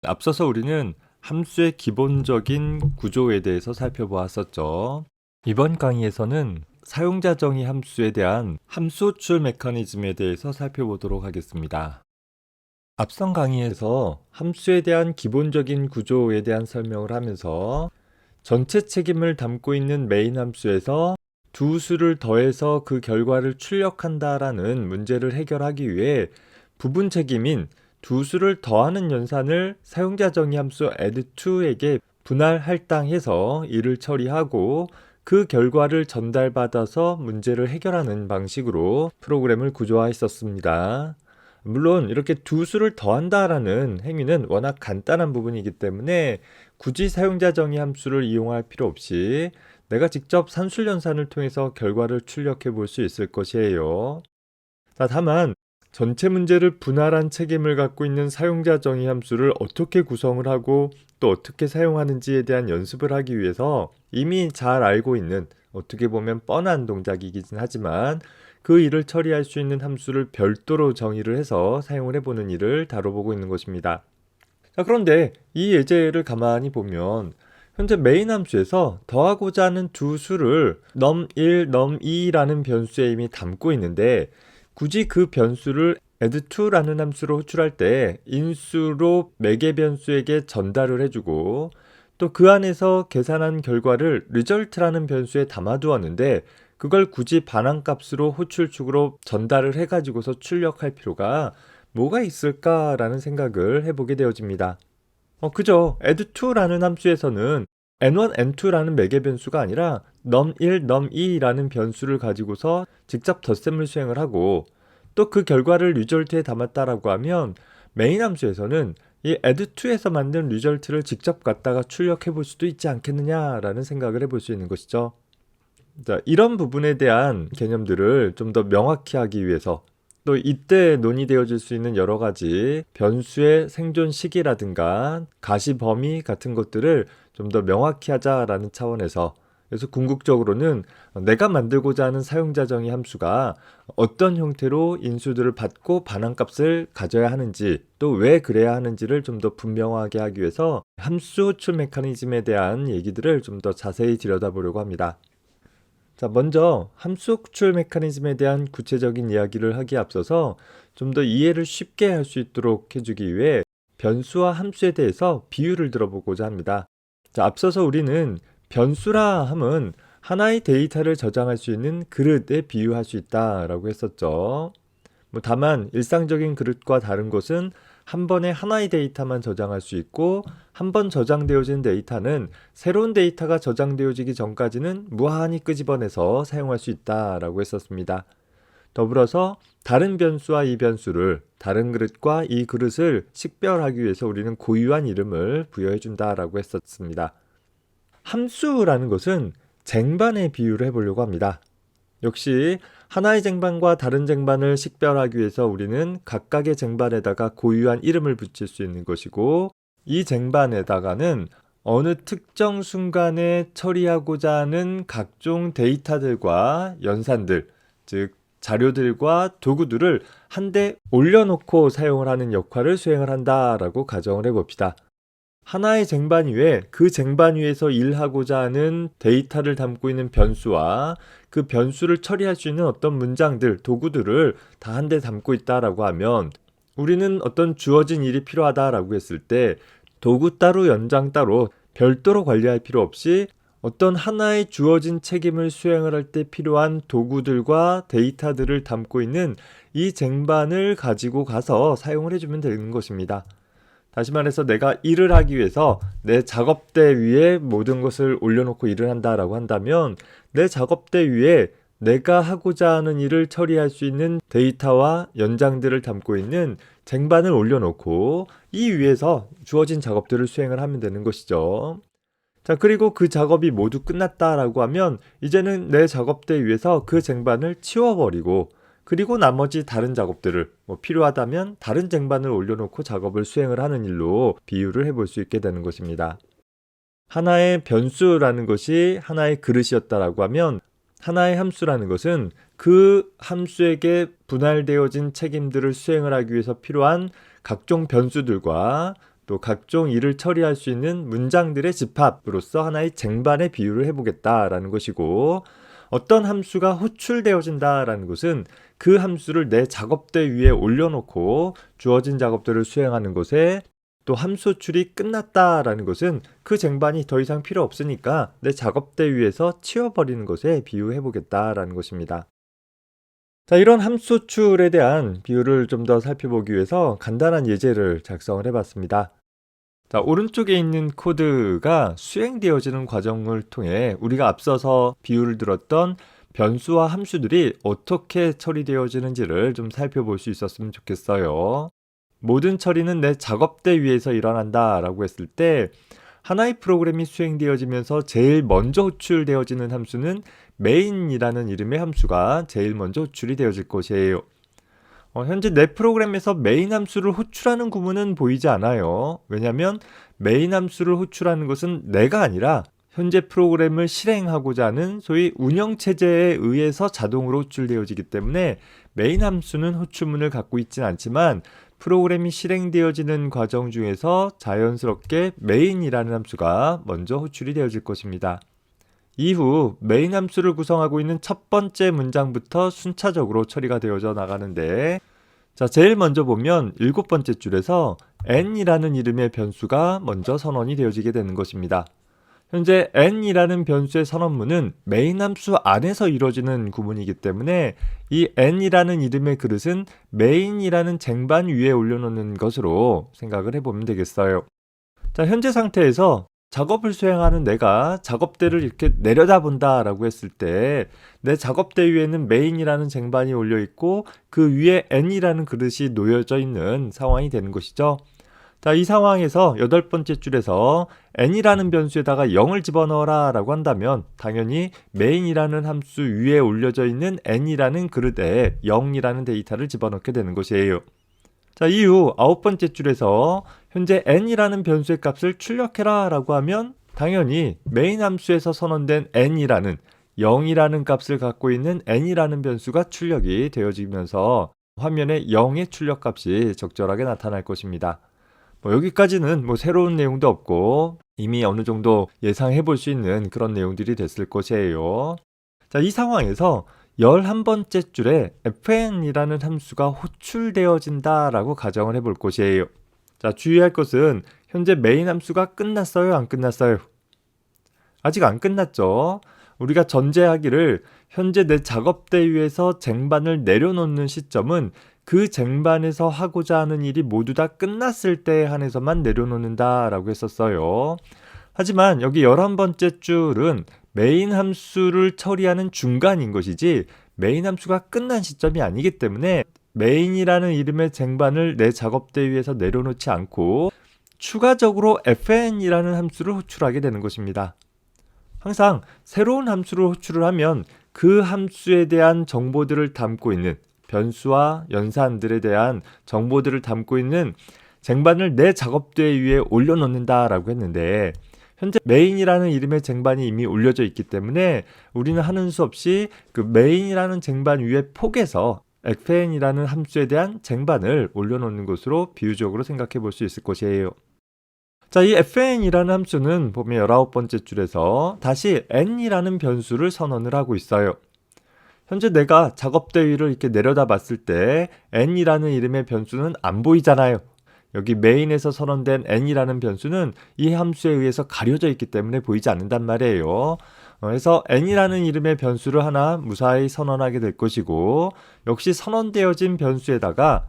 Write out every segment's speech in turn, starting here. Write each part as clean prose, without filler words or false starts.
앞서서 우리는 함수의 기본적인 구조에 대해서 살펴보았었죠. 이번 강의에서는 사용자 정의 함수에 대한 함수 호출 메커니즘에 대해서 살펴보도록 하겠습니다. 앞선 강의에서 함수에 대한 기본적인 구조에 대한 설명을 하면서 전체 책임을 담고 있는 메인 함수에서 두 수를 더해서 그 결과를 출력한다라는 문제를 해결하기 위해 부분 책임인 두 수를 더하는 연산을 사용자 정의 함수 add2에게 분할 할당해서 이를 처리하고 그 결과를 전달받아서 문제를 해결하는 방식으로 프로그램을 구조화했었습니다. 물론 이렇게 두 수를 더한다라는 행위는 워낙 간단한 부분이기 때문에 굳이 사용자 정의 함수를 이용할 필요 없이 내가 직접 산술연산을 통해서 결과를 출력해 볼 수 있을 것이에요. 다만 전체 문제를 분할한 책임을 갖고 있는 사용자 정의 함수를 어떻게 구성을 하고 또 어떻게 사용하는지에 대한 연습을 하기 위해서 이미 잘 알고 있는, 어떻게 보면 뻔한 동작이긴 하지만 그 일을 처리할 수 있는 함수를 별도로 정의를 해서 사용을 해보는 일을 다뤄보고 있는 것입니다. 그런데 이 예제를 가만히 보면 현재 메인 함수에서 더하고자 하는 두 수를 num1, num2라는 변수에 이미 담고 있는데 굳이 그 변수를 add2라는 함수로 호출할 때 인수로 매개 변수에게 전달을 해주고 또 그 안에서 계산한 결과를 result라는 변수에 담아두었는데 그걸 굳이 반환값으로 호출축으로 전달을 해가지고서 출력할 필요가 뭐가 있을까라는 생각을 해보게 되어집니다. 그죠. add2라는 함수에서는 n1, n2라는 매개 변수가 아니라 num1, num2라는 변수를 가지고서 직접 덧셈을 수행을 하고 또 그 결과를 result에 담았다라고 하면 메인 함수에서는 이 add2에서 만든 result를 직접 갖다가 출력해 볼 수도 있지 않겠느냐라는 생각을 해볼 수 있는 것이죠. 자, 이런 부분에 대한 개념들을 좀 더 명확히 하기 위해서 또 이때 논의되어질 수 있는 여러 가지 변수의 생존 시기라든가 가시 범위 같은 것들을 좀 더 명확히 하자라는 차원에서, 그래서 궁극적으로는 내가 만들고자 하는 사용자 정의 함수가 어떤 형태로 인수들을 받고 반환값을 가져야 하는지 또 왜 그래야 하는지를 좀 더 분명하게 하기 위해서 함수 호출 메커니즘에 대한 얘기들을 좀 더 자세히 들여다보려고 합니다. 자, 먼저 함수 호출 메커니즘에 대한 구체적인 이야기를 하기에 앞서서 좀 더 이해를 쉽게 할 수 있도록 해주기 위해 변수와 함수에 대해서 비유를 들어보고자 합니다. 자, 앞서서 우리는 변수라 함은 하나의 데이터를 저장할 수 있는 그릇에 비유할 수 있다라고 했었죠. 다만 일상적인 그릇과 다른 것은 한 번에 하나의 데이터만 저장할 수 있고 한 번 저장되어진 데이터는 새로운 데이터가 저장되어지기 전까지는 무한히 끄집어내서 사용할 수 있다라고 했었습니다. 더불어서 다른 변수와 이 변수를, 다른 그릇과 이 그릇을 식별하기 위해서 우리는 고유한 이름을 부여해 준다라고 했었습니다. 함수라는 것은 쟁반에 비유를 해보려고 합니다. 역시 하나의 쟁반과 다른 쟁반을 식별하기 위해서 우리는 각각의 쟁반에다가 고유한 이름을 붙일 수 있는 것이고 이 쟁반에다가는 어느 특정 순간에 처리하고자 하는 각종 데이터들과 연산들, 즉 자료들과 도구들을 한데 올려놓고 사용을 하는 역할을 수행을 한다라고 가정을 해봅시다. 하나의 쟁반 위에 그 쟁반 위에서 일하고자 하는 데이터를 담고 있는 변수와 그 변수를 처리할 수 있는 어떤 문장들, 도구들을 다 한데 담고 있다라고 하면 우리는 어떤 주어진 일이 필요하다라고 했을 때 도구 따로 연장 따로 별도로 관리할 필요 없이 어떤 하나의 주어진 책임을 수행을 할 때 필요한 도구들과 데이터들을 담고 있는 이 쟁반을 가지고 가서 사용을 해주면 되는 것입니다. 다시 말해서 내가 일을 하기 위해서 내 작업대 위에 모든 것을 올려놓고 일을 한다라고 한다면 내 작업대 위에 내가 하고자 하는 일을 처리할 수 있는 데이터와 연장들을 담고 있는 쟁반을 올려놓고 이 위에서 주어진 작업들을 수행을 하면 되는 것이죠. 자, 그리고 그 작업이 모두 끝났다라고 하면 이제는 내 작업대 위에서 그 쟁반을 치워버리고 그리고 나머지 다른 작업들을 필요하다면 다른 쟁반을 올려놓고 작업을 수행을 하는 일로 비유를 해볼 수 있게 되는 것입니다. 하나의 변수라는 것이 하나의 그릇이었다라고 하면 하나의 함수라는 것은 그 함수에게 분할되어진 책임들을 수행을 하기 위해서 필요한 각종 변수들과 또 각종 일을 처리할 수 있는 문장들의 집합으로서 하나의 쟁반에 비유를 해보겠다라는 것이고, 어떤 함수가 호출되어진다라는 것은 그 함수를 내 작업대 위에 올려놓고 주어진 작업들을 수행하는 것에, 또 함수 호출이 끝났다라는 것은 그 쟁반이 더 이상 필요 없으니까 내 작업대 위에서 치워버리는 것에 비유해보겠다라는 것입니다. 자, 이런 함수 호출에 대한 비유를 좀 더 살펴보기 위해서 간단한 예제를 작성을 해봤습니다. 자, 오른쪽에 있는 코드가 수행되어지는 과정을 통해 우리가 앞서서 비유를 들었던 변수와 함수들이 어떻게 처리되어지는지를 좀 살펴볼 수 있었으면 좋겠어요. 모든 처리는 내 작업대 위에서 일어난다 라고 했을 때, 하나의 프로그램이 수행되어지면서 제일 먼저 호출되어지는 함수는 main이라는 이름의 함수가 제일 먼저 호출이 되어질 것이에요. 현재 내 프로그램에서 main 함수를 호출하는 구문은 보이지 않아요. 왜냐하면 main 함수를 호출하는 것은 내가 아니라 현재 프로그램을 실행하고자 하는 소위 운영체제에 의해서 자동으로 호출되어지기 때문에 main 함수는 호출문을 갖고 있진 않지만, 프로그램이 실행되어지는 과정 중에서 자연스럽게 main이라는 함수가 먼저 호출이 되어질 것입니다. 이후 main 함수를 구성하고 있는 첫 번째 문장부터 순차적으로 처리가 되어져 나가는데, 자, 제일 먼저 보면 7번째 줄에서 n이라는 이름의 변수가 먼저 선언이 되어지게 되는 것입니다. 현재 n이라는 변수의 선언문은 main 함수 안에서 이루어지는 구문이기 때문에 이 n이라는 이름의 그릇은 main이라는 쟁반 위에 올려놓는 것으로 생각을 해보면 되겠어요. 자, 현재 상태에서 작업을 수행하는 내가 작업대를 이렇게 내려다본다 라고 했을 때, 내 작업대 위에는 main이라는 쟁반이 올려 있고 그 위에 n이라는 그릇이 놓여져 있는 상황이 되는 것이죠. 자, 이 상황에서 8번째 줄에서 n이라는 변수에다가 0을 집어넣어라 라고 한다면 당연히 main이라는 함수 위에 올려져 있는 n이라는 그릇에 0이라는 데이터를 집어넣게 되는 것이에요. 자, 이후 9번째 줄에서 현재 n이라는 변수의 값을 출력해라 라고 하면 당연히 main 함수에서 선언된 n이라는 0이라는 값을 갖고 있는 n이라는 변수가 출력이 되어지면서 화면에 0의 출력값이 적절하게 나타날 것입니다. 여기까지는 새로운 내용도 없고 이미 어느 정도 예상해 볼 수 있는 그런 내용들이 됐을 것이에요. 자, 이 상황에서 11번째 줄에 fn이라는 함수가 호출되어진다 라고 가정을 해볼 것이에요. 자, 주의할 것은 현재 main 함수가 끝났어요, 안 끝났어요? 아직 안 끝났죠. 우리가 전제하기를 현재 내 작업대 위에서 쟁반을 내려놓는 시점은 그 쟁반에서 하고자 하는 일이 모두 다 끝났을 때에 한해서만 내려놓는다 라고 했었어요. 하지만 여기 11번째 줄은 main 함수를 처리하는 중간인 것이지 main 함수가 끝난 시점이 아니기 때문에 main이라는 이름의 쟁반을 내 작업대 위에서 내려놓지 않고 추가적으로 fn이라는 함수를 호출하게 되는 것입니다. 항상 새로운 함수를 호출을 하면 그 함수에 대한 정보들을 담고 있는 변수와 연산들에 대한 정보들을 담고 있는 쟁반을 내 작업대 위에 올려놓는다 라고 했는데, 현재 main이라는 이름의 쟁반이 이미 올려져 있기 때문에 우리는 하는 수 없이 그 main이라는 쟁반 위에 폭에서 fn이라는 함수에 대한 쟁반을 올려놓는 것으로 비유적으로 생각해 볼 수 있을 것이에요. 자, 이 fn이라는 함수는 보면 19번째 줄에서 다시 n이라는 변수를 선언을 하고 있어요. 현재 내가 작업대 위를 이렇게 내려다 봤을 때 n이라는 이름의 변수는 안 보이잖아요. 여기 main에서 선언된 n이라는 변수는 이 함수에 의해서 가려져 있기 때문에 보이지 않는단 말이에요. 그래서 n이라는 이름의 변수를 하나 무사히 선언하게 될 것이고, 역시 선언되어진 변수에다가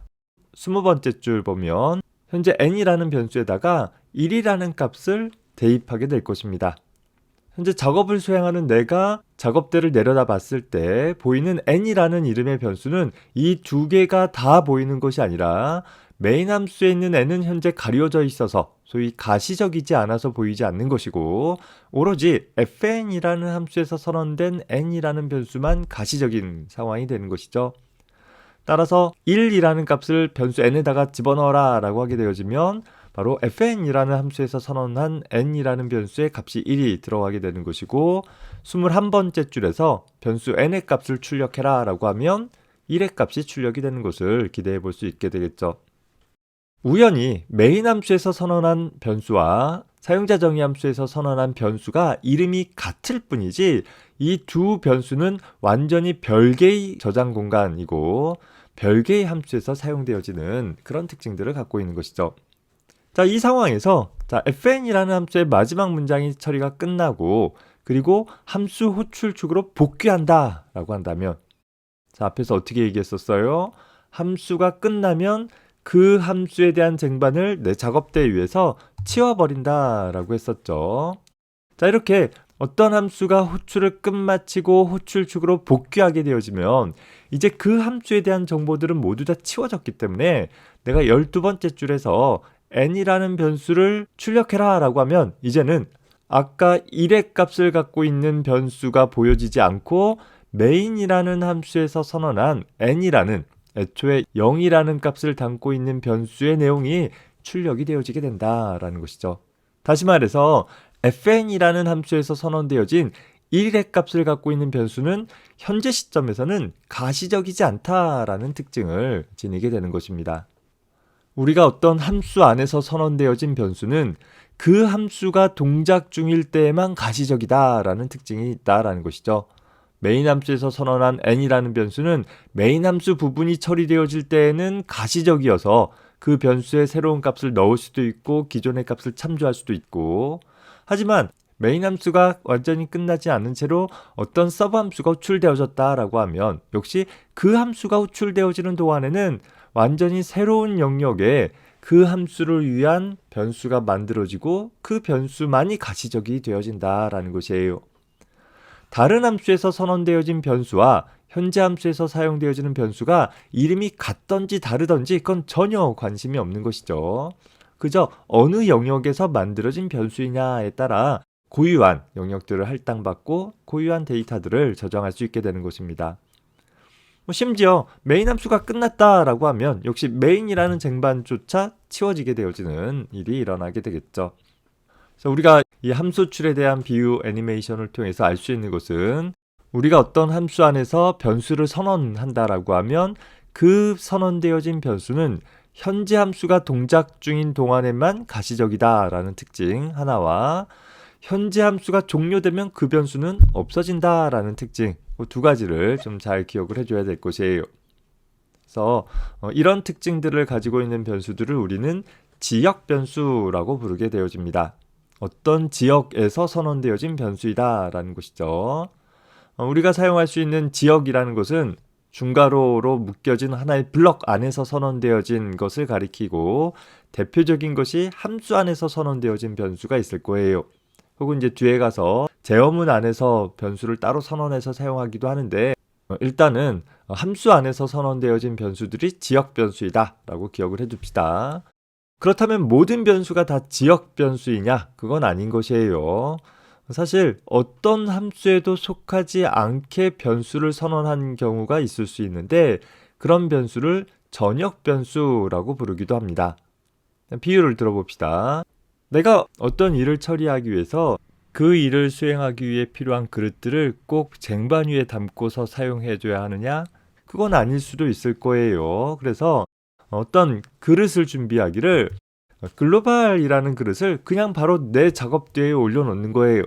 20번째 줄 보면 현재 n이라는 변수에다가 1이라는 값을 대입하게 될 것입니다. 현재 작업을 수행하는 내가 작업대를 내려다 봤을 때 보이는 n이라는 이름의 변수는 이 두 개가 다 보이는 것이 아니라 main 함수에 있는 n은 현재 가려져 있어서 소위 가시적이지 않아서 보이지 않는 것이고, 오로지 fn이라는 함수에서 선언된 n이라는 변수만 가시적인 상황이 되는 것이죠. 따라서 1이라는 값을 변수 n에다가 집어넣어라 라고 하게 되어지면 바로 fn이라는 함수에서 선언한 n이라는 변수의 값이 1이 들어가게 되는 것이고, 21번째 줄에서 변수 n의 값을 출력해라 라고 하면 1의 값이 출력이 되는 것을 기대해 볼 수 있게 되겠죠. 우연히 메인 함수에서 선언한 변수와 사용자 정의 함수에서 선언한 변수가 이름이 같을 뿐이지 이 두 변수는 완전히 별개의 저장 공간이고 별개의 함수에서 사용되어지는 그런 특징들을 갖고 있는 것이죠. 자, 이 상황에서 fn이라는 함수의 마지막 문장이 처리가 끝나고 그리고 함수 호출축으로 복귀한다 라고 한다면, 자, 앞에서 어떻게 얘기했었어요? 함수가 끝나면 그 함수에 대한 쟁반을 내 작업대에 위해서 치워버린다 라고 했었죠. 자, 이렇게 어떤 함수가 호출을 끝마치고 호출축으로 복귀하게 되어지면 이제 그 함수에 대한 정보들은 모두 다 치워졌기 때문에 내가 12번째 줄에서 n이라는 변수를 출력해라 라고 하면 이제는 아까 1의 값을 갖고 있는 변수가 보여지지 않고 main이라는 함수에서 선언한 n이라는 애초에 0이라는 값을 담고 있는 변수의 내용이 출력이 되어지게 된다라는 것이죠. 다시 말해서 fn이라는 함수에서 선언되어진 1의 값을 갖고 있는 변수는 현재 시점에서는 가시적이지 않다라는 특징을 지니게 되는 것입니다. 우리가 어떤 함수 안에서 선언되어진 변수는 그 함수가 동작 중일 때에만 가시적이다라는 특징이 있다라는 것이죠. 메인 함수에서 선언한 n이라는 변수는 메인 함수 부분이 처리되어질 때에는 가시적이어서 그 변수에 새로운 값을 넣을 수도 있고 기존의 값을 참조할 수도 있고, 하지만 메인 함수가 완전히 끝나지 않은 채로 어떤 서브 함수가 호출되어졌다라고 하면 역시 그 함수가 호출되어지는 동안에는 완전히 새로운 영역에 그 함수를 위한 변수가 만들어지고 그 변수만이 가시적이 되어진다라는 것이에요. 다른 함수에서 선언되어진 변수와 현재 함수에서 사용되어지는 변수가 이름이 같던지 다르던지 그건 전혀 관심이 없는 것이죠. 그저 어느 영역에서 만들어진 변수이냐에 따라 고유한 영역들을 할당받고 고유한 데이터들을 저장할 수 있게 되는 것입니다. 심지어 메인 함수가 끝났다라고 하면 역시 메인이라는 쟁반조차 치워지게 되어지는 일이 일어나게 되겠죠. 그래서 우리가 이 함수출에 대한 비유 애니메이션을 통해서 알 수 있는 것은 우리가 어떤 함수 안에서 변수를 선언한다라고 하면 그 선언되어진 변수는 현재 함수가 동작 중인 동안에만 가시적이다라는 특징 하나와 현재 함수가 종료되면 그 변수는 없어진다라는 특징, 두 가지를 좀 잘 기억을 해줘야 될 것이에요. 그래서 이런 특징들을 가지고 있는 변수들을 우리는 지역 변수라고 부르게 되어집니다. 어떤 지역에서 선언되어진 변수이다라는 것이죠. 우리가 사용할 수 있는 지역이라는 것은 중괄호로 묶여진 하나의 블럭 안에서 선언되어진 것을 가리키고 대표적인 것이 함수 안에서 선언되어진 변수가 있을 거예요. 혹은 이제 뒤에 가서 제어문 안에서 변수를 따로 선언해서 사용하기도 하는데 일단은 함수 안에서 선언되어진 변수들이 지역 변수이다 라고 기억을 해둡시다. 그렇다면 모든 변수가 다 지역 변수이냐? 그건 아닌 것이에요. 사실 어떤 함수에도 속하지 않게 변수를 선언한 경우가 있을 수 있는데 그런 변수를 전역 변수라고 부르기도 합니다. 비유를 들어봅시다. 내가 어떤 일을 처리하기 위해서 그 일을 수행하기 위해 필요한 그릇들을 꼭 쟁반 위에 담고서 사용해 줘야 하느냐? 그건 아닐 수도 있을 거예요. 그래서 어떤 그릇을 준비하기를 글로벌이라는 그릇을 그냥 바로 내 작업대에 올려놓는 거예요.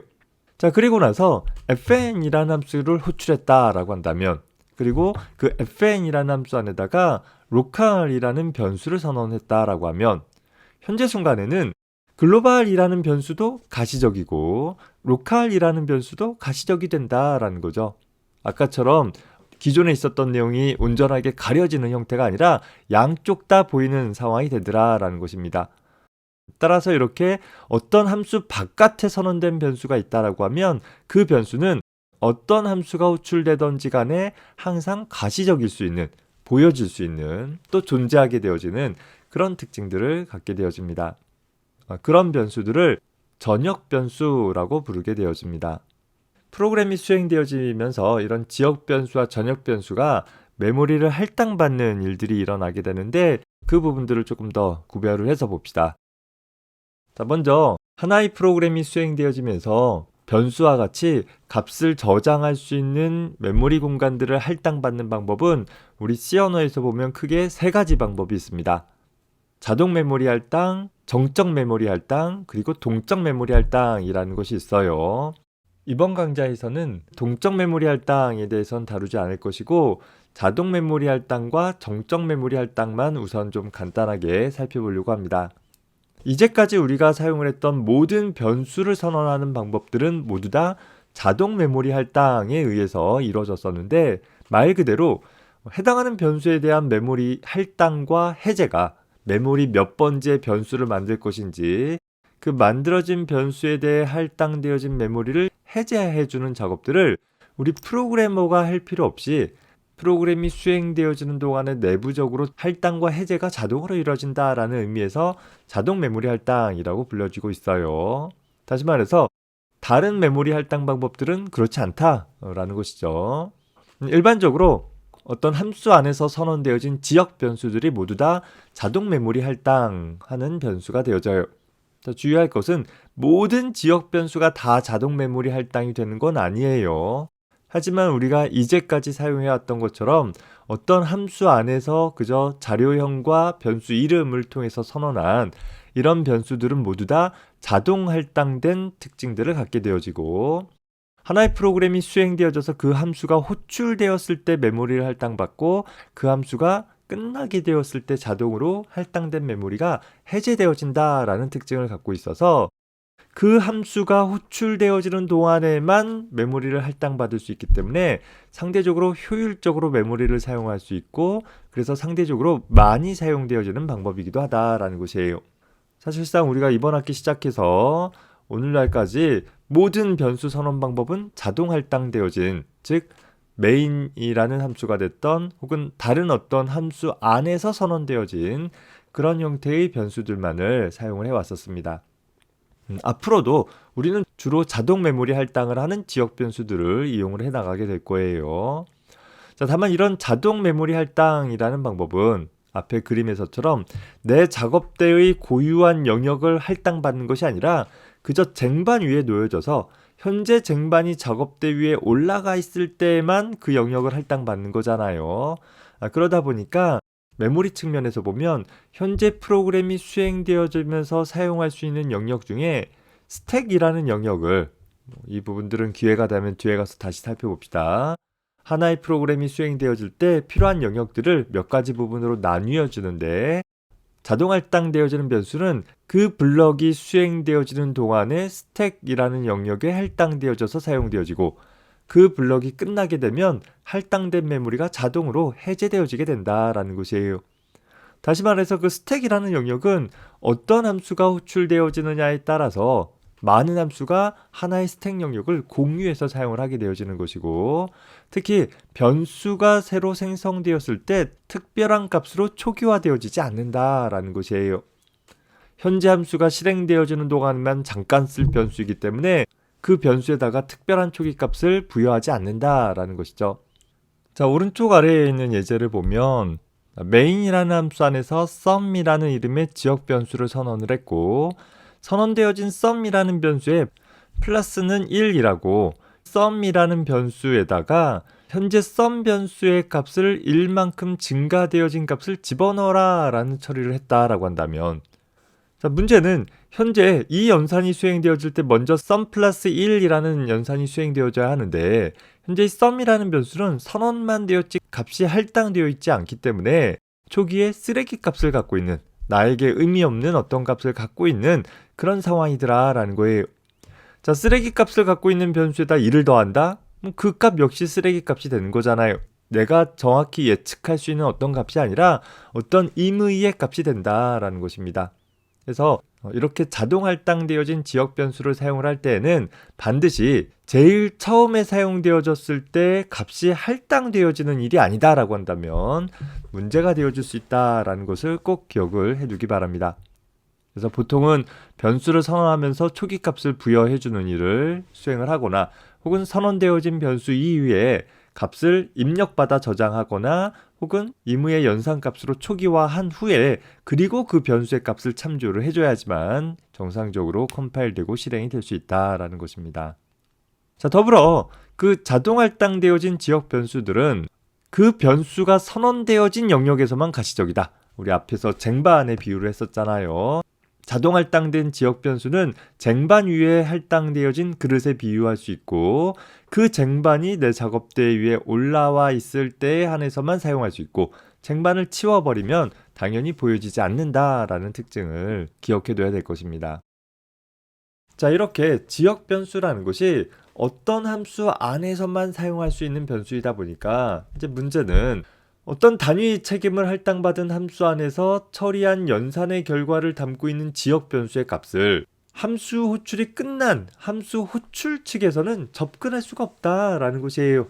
자, 그리고 나서 fn이라는 함수를 호출했다라고 한다면 그리고 그 fn이라는 함수 안에다가 local이라는 변수를 선언했다라고 하면 현재 순간에는 글로벌이라는 변수도 가시적이고 local이라는 변수도 가시적이 된다라는 거죠. 아까처럼 기존에 있었던 내용이 온전하게 가려지는 형태가 아니라 양쪽 다 보이는 상황이 되더라라는 것입니다. 따라서 이렇게 어떤 함수 바깥에 선언된 변수가 있다라고 하면 그 변수는 어떤 함수가 호출되던지 간에 항상 가시적일 수 있는, 보여질 수 있는, 또 존재하게 되어지는 그런 특징들을 갖게 되어집니다. 그런 변수들을 전역 변수라고 부르게 되어집니다. 프로그램이 수행되어지면서 이런 지역 변수와 전역 변수가 메모리를 할당받는 일들이 일어나게 되는데 그 부분들을 조금 더 구별을 해서 봅시다. 자, 먼저 하나의 프로그램이 수행되어지면서 변수와 같이 값을 저장할 수 있는 메모리 공간들을 할당받는 방법은 우리 C 언어에서 보면 크게 세 가지 방법이 있습니다. 자동 메모리 할당, 정적 메모리 할당, 그리고 동적 메모리 할당이라는 것이 있어요. 이번 강좌에서는 동적 메모리 할당에 대해서는 다루지 않을 것이고 자동 메모리 할당과 정적 메모리 할당만 우선 좀 간단하게 살펴보려고 합니다. 이제까지 우리가 사용을 했던 모든 변수를 선언하는 방법들은 모두 다 자동 메모리 할당에 의해서 이루어졌었는데, 말 그대로 해당하는 변수에 대한 메모리 할당과 해제가 메모리 몇 번째 변수를 만들 것인지, 그 만들어진 변수에 대해 할당되어진 메모리를 해제해주는 작업들을 우리 프로그래머가 할 필요 없이 프로그램이 수행되어지는 동안에 내부적으로 할당과 해제가 자동으로 이루어진다라는 의미에서 자동 메모리 할당이라고 불려지고 있어요. 다시 말해서 다른 메모리 할당 방법들은 그렇지 않다라는 것이죠. 일반적으로 어떤 함수 안에서 선언되어진 지역 변수들이 모두 다 자동 메모리 할당하는 변수가 되어져요. 주의할 것은 모든 지역 변수가 다 자동 메모리 할당이 되는 건 아니에요. 하지만 우리가 이제까지 사용해왔던 것처럼 어떤 함수 안에서 그저 자료형과 변수 이름을 통해서 선언한 이런 변수들은 모두 다 자동 할당된 특징들을 갖게 되어지고, 하나의 프로그램이 수행되어져서 그 함수가 호출되었을 때 메모리를 할당받고 그 함수가 끝나게 되었을 때 자동으로 할당된 메모리가 해제되어진다라는 특징을 갖고 있어서 그 함수가 호출되어지는 동안에만 메모리를 할당받을 수 있기 때문에 상대적으로 효율적으로 메모리를 사용할 수 있고, 그래서 상대적으로 많이 사용되어지는 방법이기도 하다라는 것이에요. 사실상 우리가 이번 학기 시작해서 오늘날까지 모든 변수 선언 방법은 자동 할당되어진, 즉 메인이라는 함수가 됐던 혹은 다른 어떤 함수 안에서 선언되어진 그런 형태의 변수들만을 사용을 해왔었습니다. 앞으로도 우리는 주로 자동 메모리 할당을 하는 지역 변수들을 이용을 해나가게 될 거예요. 자, 다만 이런 자동 메모리 할당이라는 방법은 앞에 그림에서처럼 내 작업대의 고유한 영역을 할당받는 것이 아니라 그저 쟁반 위에 놓여져서 현재 쟁반이 작업대 위에 올라가 있을 때만 그 영역을 할당받는 거잖아요. 그러다 보니까 메모리 측면에서 보면 현재 프로그램이 수행되어지면서 사용할 수 있는 영역 중에 스택이라는 영역을, 이 부분들은 기회가 되면 뒤에 가서 다시 살펴봅시다. 하나의 프로그램이 수행되어질 때 필요한 영역들을 몇 가지 부분으로 나뉘어 주는데, 자동 할당되어지는 변수는 그 블럭이 수행되어지는 동안에 스택이라는 영역에 할당되어져서 사용되어지고, 그 블럭이 끝나게 되면 할당된 메모리가 자동으로 해제되어지게 된다라는 것이에요. 다시 말해서 그 스택이라는 영역은 어떤 함수가 호출되어지느냐에 따라서 많은 함수가 하나의 스택 영역을 공유해서 사용을 하게 되어지는 것이고, 특히 변수가 새로 생성되었을 때 특별한 값으로 초기화되어지지 않는다라는 것이에요. 현재 함수가 실행되어지는 동안만 잠깐 쓸 변수이기 때문에 그 변수에다가 특별한 초기 값을 부여하지 않는다라는 것이죠. 자, 오른쪽 아래에 있는 예제를 보면 main이라는 함수 안에서 sum이라는 이름의 지역 변수를 선언을 했고, 선언되어진 sum이라는 변수에 플러스는 1이라고 sum이라는 변수에다가 현재 sum 변수의 값을 1만큼 증가되어진 값을 집어넣어라 라는 처리를 했다라고 한다면, 자, 문제는 현재 이 연산이 수행되어질 때 먼저 sum 플러스 1이라는 연산이 수행되어져야 하는데, 현재 이 sum이라는 변수는 선언만 되었지 값이 할당되어 있지 않기 때문에 초기에 쓰레기 값을 갖고 있는, 나에게 의미 없는 어떤 값을 갖고 있는 그런 상황이더라 라는 거예요. 자, 쓰레기 값을 갖고 있는 변수에다 1을 더한다? 그 값 역시 쓰레기 값이 되는 거잖아요. 내가 정확히 예측할 수 있는 어떤 값이 아니라 어떤 임의의 값이 된다라는 것입니다. 그래서 이렇게 자동 할당되어진 지역 변수를 사용을 할 때에는 반드시 제일 처음에 사용되어졌을 때 값이 할당되어지는 일이 아니다라고 한다면 문제가 되어줄 수 있다라는 것을 꼭 기억을 해두기 바랍니다. 그래서 보통은 변수를 선언하면서 초기 값을 부여해주는 일을 수행을 하거나, 혹은 선언되어진 변수 이후에 값을 입력받아 저장하거나, 혹은 임의의 연산값으로 초기화한 후에 그리고 그 변수의 값을 참조를 해줘야지만 정상적으로 컴파일되고 실행이 될 수 있다라는 것입니다. 자, 더불어 그 자동 할당되어진 지역 변수들은 그 변수가 선언되어진 영역에서만 가시적이다. 우리 앞에서 쟁반에 비유를 했었잖아요. 자동 할당된 지역 변수는 쟁반 위에 할당되어진 그릇에 비유할 수 있고 그 쟁반이 내 작업대 위에 올라와 있을 때에 한해서만 사용할 수 있고 쟁반을 치워버리면 당연히 보여지지 않는다라는 특징을 기억해둬야 될 것입니다. 자, 이렇게 지역 변수라는 것이 어떤 함수 안에서만 사용할 수 있는 변수이다 보니까 이제 문제는 어떤 단위 책임을 할당받은 함수 안에서 처리한 연산의 결과를 담고 있는 지역 변수의 값을 함수 호출이 끝난 함수 호출 측에서는 접근할 수가 없다라는 것이에요.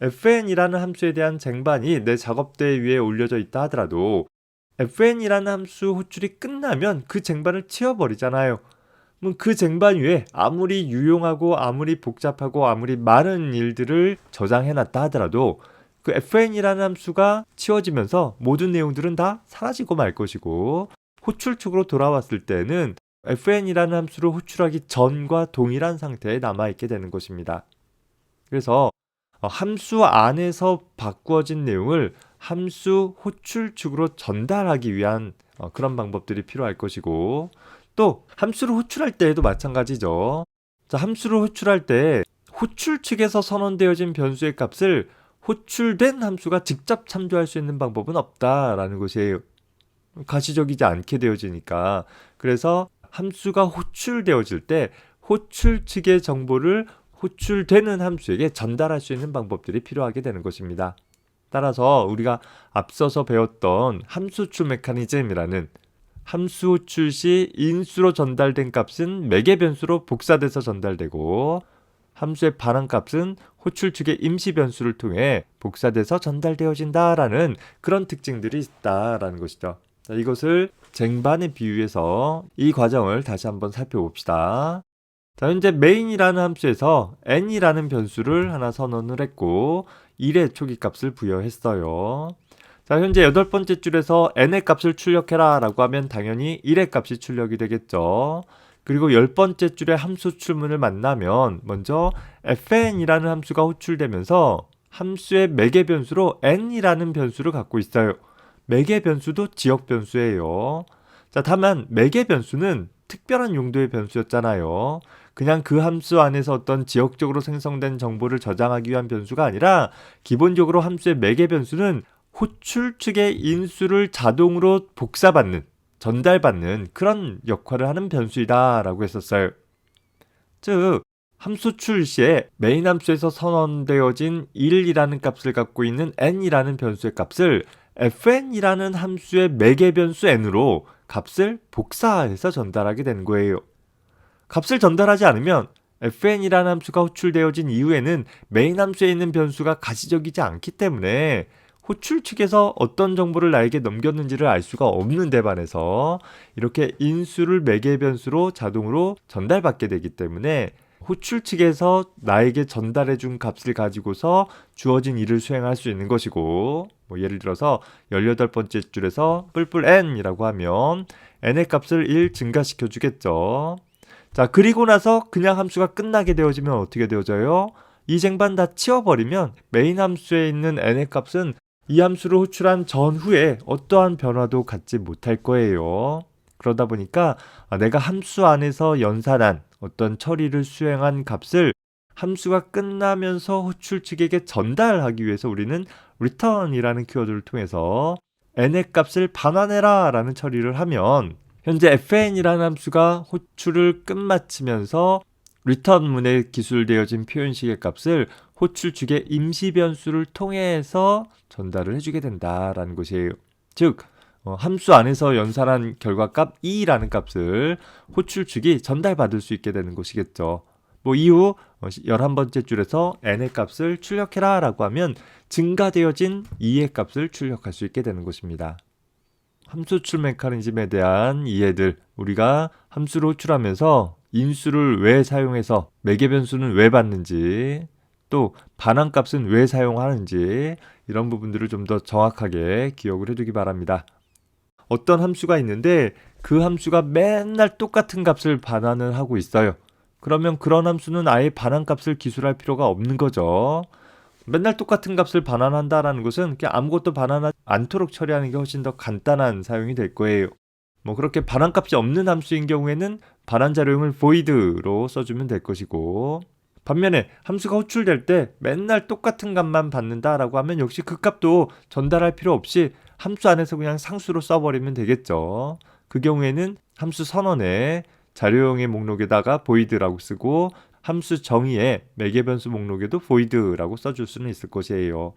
fn이라는 함수에 대한 쟁반이 내 작업대 위에 올려져 있다 하더라도 fn이라는 함수 호출이 끝나면 그 쟁반을 치워버리잖아요. 그 쟁반 위에 아무리 유용하고 아무리 복잡하고 아무리 많은 일들을 저장해놨다 하더라도 그 fn이라는 함수가 치워지면서 모든 내용들은 다 사라지고 말 것이고 호출 측으로 돌아왔을 때는 fn이라는 함수를 호출하기 전과 동일한 상태에 남아있게 되는 것입니다. 그래서 함수 안에서 바꾸어진 내용을 함수 호출 측으로 전달하기 위한 그런 방법들이 필요할 것이고 또 함수를 호출할 때에도 마찬가지죠. 자, 함수를 호출할 때 호출 측에서 선언되어진 변수의 값을 호출된 함수가 직접 참조할 수 있는 방법은 없다라는 것이에요. 가시적이지 않게 되어지니까. 그래서 함수가 호출되어질 때 호출 측의 정보를 호출되는 함수에게 전달할 수 있는 방법들이 필요하게 되는 것입니다. 따라서 우리가 앞서서 배웠던 함수 호출 메커니즘이라는 함수 호출 시 인수로 전달된 값은 매개 변수로 복사돼서 전달되고 함수의 반환 값은 호출 측의 임시 변수를 통해 복사돼서 전달되어진다라는 그런 특징들이 있다라는 것이죠. 자, 이것을 쟁반에 비유해서 이 과정을 다시 한번 살펴봅시다. 자, 현재 main이라는 함수에서 n이라는 변수를 하나 선언을 했고 1의 초기값을 부여했어요. 자, 현재 8번째 줄에서 n의 값을 출력해라 라고 하면 당연히 1의 값이 출력이 되겠죠. 그리고 10번째 줄에 함수 호출문을 만나면 먼저 fn이라는 함수가 호출되면서 함수의 매개 변수로 n이라는 변수를 갖고 있어요. 매개 변수도 지역 변수예요. 자, 다만 매개 변수는 특별한 용도의 변수였잖아요. 그냥 그 함수 안에서 어떤 지역적으로 생성된 정보를 저장하기 위한 변수가 아니라 기본적으로 함수의 매개 변수는 호출 측의 인수를 자동으로 복사받는, 전달받는 그런 역할을 하는 변수이다 라고 했었어요. 즉, 함수 호출 시에 메인 함수에서 선언되어진 1이라는 값을 갖고 있는 n이라는 변수의 값을 fn이라는 함수의 매개 변수 n으로 값을 복사해서 전달하게 되는 거예요. 값을 전달하지 않으면 fn이라는 함수가 호출되어진 이후에는 메인 함수에 있는 변수가 가시적이지 않기 때문에 호출 측에서 어떤 정보를 나에게 넘겼는지를 알 수가 없는 데 반해서 이렇게 인수를 매개 변수로 자동으로 전달받게 되기 때문에 호출 측에서 나에게 전달해준 값을 가지고서 주어진 일을 수행할 수 있는 것이고 예를 들어서 18번째 줄에서 n이라고 하면 n의 값을 1 증가시켜 주겠죠. 자, 그리고 나서 그냥 함수가 끝나게 되어지면 어떻게 되어져요? 이 쟁반 다 치워버리면 메인 함수에 있는 n의 값은 이 함수를 호출한 전후에 어떠한 변화도 갖지 못할 거예요. 그러다 보니까 내가 함수 안에서 연산한 어떤 처리를 수행한 값을 함수가 끝나면서 호출 측에게 전달하기 위해서 우리는 return이라는 키워드를 통해서 n의 값을 반환해라 라는 처리를 하면 현재 fn이라는 함수가 호출을 끝마치면서 return문에 기술되어진 표현식의 값을 호출 측의 임시 변수를 통해서 전달을 해주게 된다라는 것이에요. 즉 함수 안에서 연산한 결과값 2라는 값을 호출 측이 전달받을 수 있게 되는 것이겠죠. 이후 11번째 줄에서 n의 값을 출력해라 라고 하면 증가되어진 2의 값을 출력할 수 있게 되는 것입니다. 함수 호출 메커니즘에 대한 이해들, 우리가 함수를 호출하면서 인수를 왜 사용해서 매개 변수는 왜 받는지, 또 반환값은 왜 사용하는지 이런 부분들을 좀 더 정확하게 기억을 해두기 바랍니다. 어떤 함수가 있는데 그 함수가 맨날 똑같은 값을 반환을 하고 있어요. 그러면 그런 함수는 아예 반환값을 기술할 필요가 없는 거죠. 맨날 똑같은 값을 반환한다라는 것은 그냥 아무것도 반환하지 않도록 처리하는 게 훨씬 더 간단한 사용이 될 거예요. 뭐 그렇게 반환값이 없는 함수인 경우에는 반환자료용을 void로 써주면 될 것이고, 반면에 함수가 호출될 때 맨날 똑같은 값만 받는다라고 하면 역시 그 값도 전달할 필요 없이 함수 안에서 그냥 상수로 써버리면 되겠죠. 그 경우에는 함수 선언에 자료용의 목록에다가 void라고 쓰고 함수 정의에 매개변수 목록에도 void라고 써줄 수는 있을 것이에요.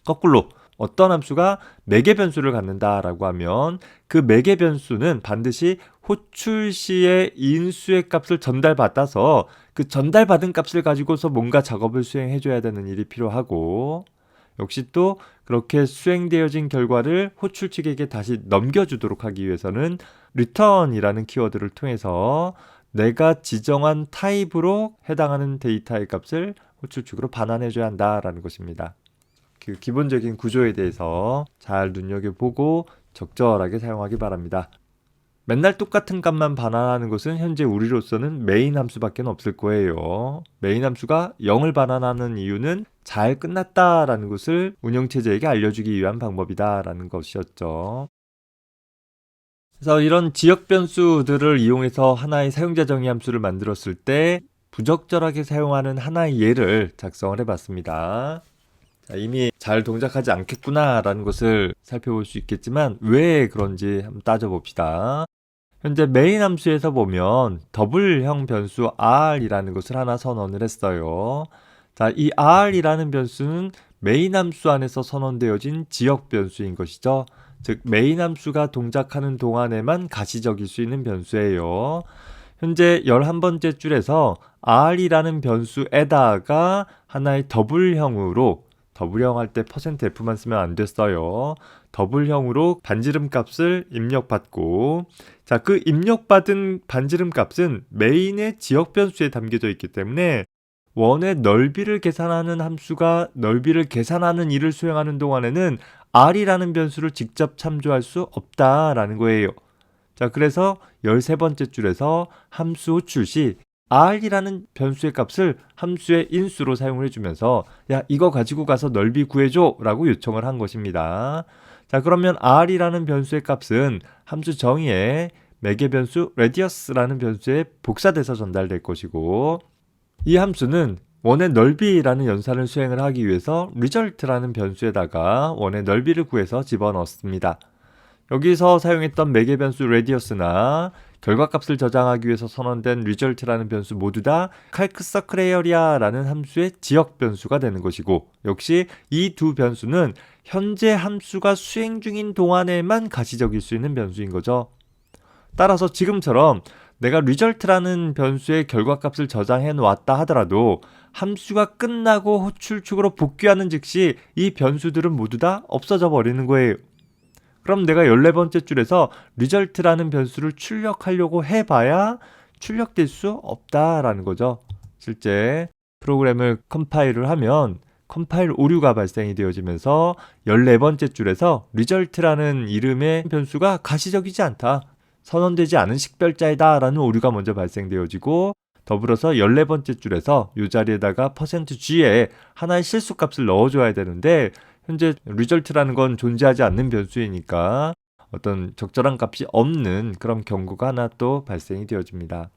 거꾸로 어떤 함수가 매개변수를 갖는다라고 하면 그 매개변수는 반드시 호출 시에 인수의 값을 전달받아서 그 전달받은 값을 가지고서 뭔가 작업을 수행해줘야 되는 일이 필요하고, 역시 또 그렇게 수행되어진 결과를 호출 측에게 다시 넘겨주도록 하기 위해서는 return이라는 키워드를 통해서 내가 지정한 타입으로 해당하는 데이터의 값을 호출 측으로 반환해줘야 한다라는 것입니다. 그 기본적인 구조에 대해서 잘 눈여겨보고 적절하게 사용하기 바랍니다. 맨날 똑같은 값만 반환하는 것은 현재 우리로서는 메인 함수밖에 없을 거예요. 메인 함수가 0을 반환하는 이유는 잘 끝났다라는 것을 운영체제에게 알려주기 위한 방법이다라는 것이었죠. 그래서 이런 지역 변수들을 이용해서 하나의 사용자 정의 함수를 만들었을 때 부적절하게 사용하는 하나의 예를 작성을 해봤습니다. 이미 잘 동작하지 않겠구나 라는 것을 살펴볼 수 있겠지만 왜 그런지 한번 따져봅시다. 현재 메인 함수에서 보면 더블형 변수 r이라는 것을 하나 선언을 했어요. 자, 이 r이라는 변수는 메인 함수 안에서 선언되어진 지역 변수인 것이죠. 즉 메인 함수가 동작하는 동안에만 가시적일 수 있는 변수예요. 현재 11번째 줄에서 r이라는 변수에다가 하나의 더블형으로, 더블형 할 때 %f만 쓰면 안 됐어요. 더블형으로 반지름 값을 입력받고, 자, 그 입력받은 반지름 값은 메인의 지역 변수에 담겨져 있기 때문에 원의 넓이를 계산하는 함수가 넓이를 계산하는 일을 수행하는 동안에는 r이라는 변수를 직접 참조할 수 없다라는 거예요. 자, 그래서 13번째 줄에서 함수 호출 시 r이라는 변수의 값을 함수의 인수로 사용을 해주면서 야, 이거 가지고 가서 넓이 구해줘 라고 요청을 한 것입니다. 자, 그러면 r이라는 변수의 값은 함수 정의에 매개변수 radius라는 변수에 복사돼서 전달될 것이고, 이 함수는 원의 넓이라는 연산을 수행을 하기 위해서 result라는 변수에다가 원의 넓이를 구해서 집어넣습니다. 여기서 사용했던 매개변수 radius나 결과값을 저장하기 위해서 선언된 result라는 변수 모두 다 calcSuccessArea라는 함수의 지역 변수가 되는 것이고, 역시 이 두 변수는 현재 함수가 수행 중인 동안에만 가시적일 수 있는 변수인 거죠. 따라서 지금처럼 내가 result라는 변수의 결과값을 저장해 놓았다 하더라도 함수가 끝나고 호출축으로 복귀하는 즉시 이 변수들은 모두 다 없어져 버리는 거예요. 그럼 내가 14번째 줄에서 result라는 변수를 출력하려고 해봐야 출력될 수 없다라는 거죠. 실제 프로그램을 컴파일을 하면 컴파일 오류가 발생이 되어지면서 14번째 줄에서 result라는 이름의 변수가 가시적이지 않다, 선언되지 않은 식별자이다 라는 오류가 먼저 발생되어지고, 더불어서 14번째 줄에서 이 자리에다가 %g에 하나의 실수값을 넣어줘야 되는데 현재 result라는 건 존재하지 않는 변수이니까 어떤 적절한 값이 없는 그런 경고가 하나 또 발생이 되어집니다.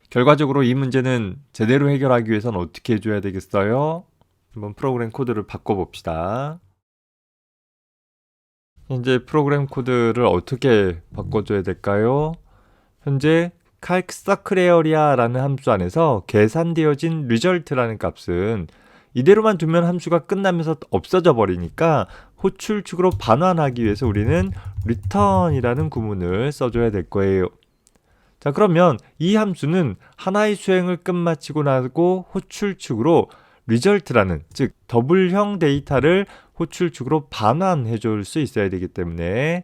결과적으로 이 문제는 제대로 해결하기 위해서는 어떻게 해줘야 되겠어요? 한번 프로그램 코드를 바꿔봅시다. 현재 프로그램 코드를 어떻게 바꿔줘야 될까요? 현재 calcSuccessArea라는 함수 안에서 계산되어진 result라는 값은 이대로만 두면 함수가 끝나면서 없어져 버리니까 호출축으로 반환하기 위해서 우리는 return이라는 구문을 써줘야 될 거예요. 자, 그러면 이 함수는 하나의 수행을 끝마치고 나고 호출축으로 result라는, 즉 더블형 데이터를 호출축으로 반환해 줄 수 있어야 되기 때문에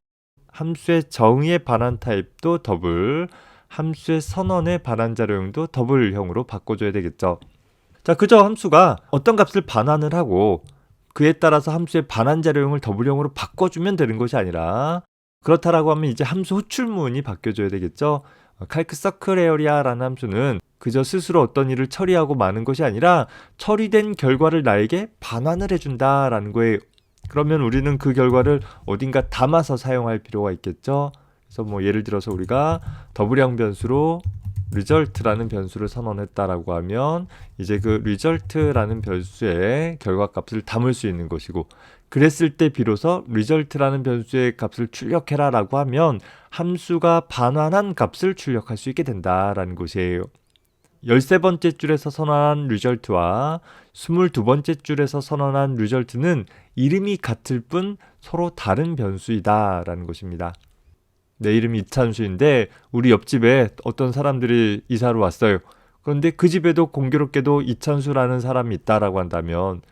함수의 정의의 반환 타입도 더블, 함수의 선언의 반환 자료용도 더블형으로 바꿔줘야 되겠죠. 자, 그저 함수가 어떤 값을 반환을 하고 그에 따라서 함수의 반환 자료용을 더블형으로 바꿔주면 되는 것이 아니라, 그렇다라고 하면 이제 함수 호출문이 바뀌어줘야 되겠죠. calcSuccessArea라는 함수는 그저 스스로 어떤 일을 처리하고 마는 것이 아니라 처리된 결과를 나에게 반환을 해준다라는 거예요. 그러면 우리는 그 결과를 어딘가 담아서 사용할 필요가 있겠죠. 그래서 뭐 예를 들어서 우리가 더블형 변수로 result라는 변수를 선언했다라고 하면 이제 그 result라는 변수의 결과값을 담을 수 있는 것이고, 그랬을 때 비로소 result라는 변수의 값을 출력해라라고 하면 함수가 반환한 값을 출력할 수 있게 된다라는 것이에요. 13번째 줄에서 선언한 result와 22번째 줄에서 선언한 result는 이름이 같을 뿐 서로 다른 변수이다라는 것입니다. 내 이름이 이찬수인데 우리 옆집에 어떤 사람들이 이사를 왔어요. 그런데 그 집에도 공교롭게도 이찬수라는 사람이 있다라고 한다면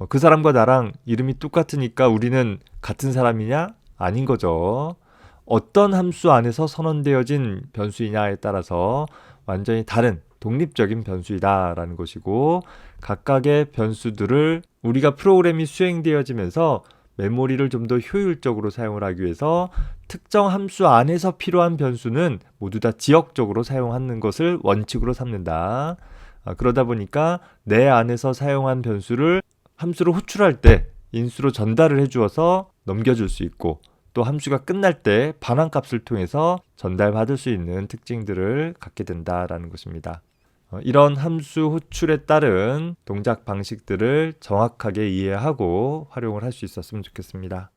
그 사람과 나랑 이름이 똑같으니까 우리는 같은 사람이냐? 아닌 거죠. 어떤 함수 안에서 선언되어진 변수이냐에 따라서 완전히 다른 독립적인 변수이다라는 것이고, 각각의 변수들을 우리가 프로그램이 수행되어지면서 메모리를 좀 더 효율적으로 사용을 하기 위해서 특정 함수 안에서 필요한 변수는 모두 다 지역적으로 사용하는 것을 원칙으로 삼는다. 그러다 보니까 내 안에서 사용한 변수를 함수로 호출할 때 인수로 전달을 해주어서 넘겨줄 수 있고, 또 함수가 끝날 때 반환값을 통해서 전달받을 수 있는 특징들을 갖게 된다라는 것입니다. 이런 함수 호출에 따른 동작 방식들을 정확하게 이해하고 활용을 할 수 있었으면 좋겠습니다.